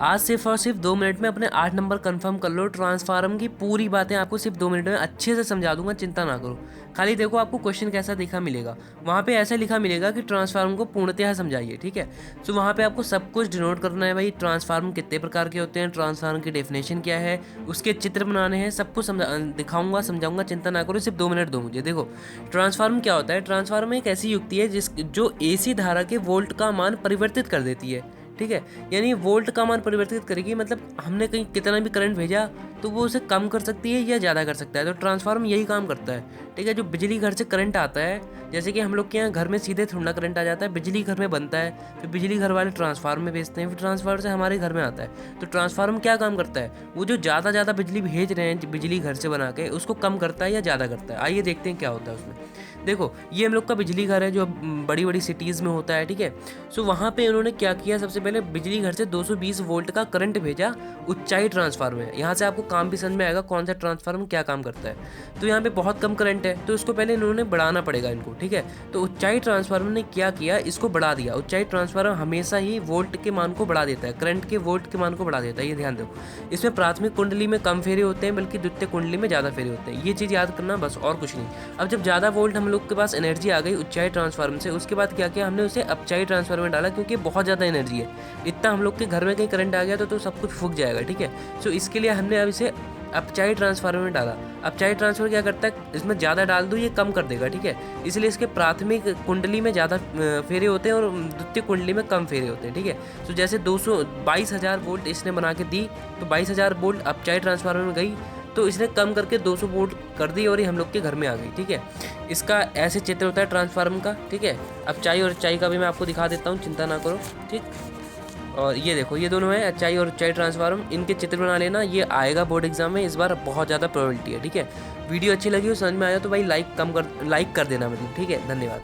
आज सिर्फ और सिर्फ 2 मिनट में अपने 8 नंबर कंफर्म कर लो। ट्रांसफार्म की पूरी बातें आपको सिर्फ 2 मिनट में अच्छे से समझा दूंगा, चिंता ना करो। खाली देखो आपको क्वेश्चन कैसा लिखा मिलेगा, वहाँ पे ऐसा लिखा मिलेगा कि ट्रांसफार्म को पूर्णतः समझाइए, ठीक है। सो वहाँ पे आपको सब कुछ डिनोट करना है भाई, ट्रांसफार्म कितने प्रकार के होते हैं, ट्रांसफार्म की डेफिनेशन क्या है, उसके चित्र बनाने हैं, सब कुछ दिखाऊंगा, समझाऊंगा, चिंता ना करो, सिर्फ 2 मिनट दो मुझे। देखो ट्रांसफार्म क्या होता है। ट्रांसफार्म एक ऐसी युक्ति है जो एसी धारा के वोल्ट का मान परिवर्तित कर देती है, ठीक है। यानी वोल्ट का मान परिवर्तित करेगी, मतलब हमने कहीं कितना भी करंट भेजा तो वो उसे कम कर सकती है या ज़्यादा कर सकता है। तो ट्रांसफार्मर यही काम करता है, ठीक है। जो बिजली घर से करंट आता है, जैसे कि हम लोग के यहाँ घर में सीधे थोड़ा करंट आ जाता है, बिजली घर में बनता है, फिर बिजली घर वाले ट्रांसफार्मर में भेजते हैं, फिर ट्रांसफार्मर से हमारे घर में आता है। तो ट्रांसफार्मर क्या काम करता है, वो जो ज़्यादा बिजली भेज रहे हैं बिजली घर से बना के, उसको कम करता है या ज़्यादा करता है। आइए देखते हैं क्या होता है उसमें। देखो ये हम लोग का बिजली घर है जो बड़ी बड़ी सिटीज़ में होता है, ठीक है। सो वहाँ पे उन्होंने क्या किया, सबसे पहले बिजली घर से 220 वोल्ट का करंट भेजा ऊंचाई ट्रांसफार्मर में। यहाँ से आपको काम भी समझ में आएगा कौन सा ट्रांसफार्मर क्या काम करता है। तो यहाँ पे बहुत कम करंट है, तो इसको पहले इन्होंने बढ़ाना पड़ेगा इनको, ठीक है। तो ऊंचाई ट्रांसफार्मर ने क्या किया, इसको बढ़ा दिया। ऊंचाई ट्रांसफार्मर हमेशा ही वोल्ट के मान को बढ़ा देता है, करंट के वोल्ट के मान को बढ़ा देता है, ये ध्यान दो। इसमें प्राथमिक कुंडली में कम फेरे होते हैं, बल्कि द्वितीय कुंडली में ज़्यादा फेरे होते हैं, ये चीज़ याद करना बस, और कुछ नहीं। अब जब ज़्यादा वोल्ट हम लोग के पास एनर्जी आ गई ऊंचाई ट्रांसफार्मर से, उसके बाद क्या किया हमने, उसे अपचाई ट्रांसफार्मर में डाला, क्योंकि बहुत ज़्यादा एनर्जी है। इतना हम लोग के घर में कहीं करंट आ गया तो सब कुछ फूक जाएगा, ठीक है। सो इसके लिए हमने अब इसे अपचाई ट्रांसफार्मर में डाला। अपचाई ट्रांसफार्मर क्या करता है, इसमें ज़्यादा डाल दो ये कम कर देगा, ठीक है। इसलिए इसके प्राथमिक कुंडली में ज़्यादा फेरे होते हैं और द्वितीय कुंडली में कम फेरे होते हैं, ठीक है। तो जैसे 22,000 वोल्ट इसने बना के दी, तो 22,000 वोल्ट अपचाई ट्रांसफार्मर में गई, तो इसने कम करके 200 वोल्ट कर दी और ये हम लोग के घर में आ गई, ठीक है। इसका ऐसे चित्र होता है ट्रांसफार्मर का, ठीक है। अपचाई और ऊंचाई का भी मैं आपको दिखा देता हूँ, चिंता ना करो, ठीक। और ये देखो ये दोनों हैं, ऊंचाई और ऊंचाई ट्रांसफार्मर, इनके चित्र बना लेना, ये आएगा बोर्ड एग्जाम में इस बार, बहुत ज़्यादा प्रोबेबिलिटी है, ठीक है। वीडियो अच्छी लगी हो, समझ में आया तो भाई लाइक कर देना मतलब, ठीक है। धन्यवाद।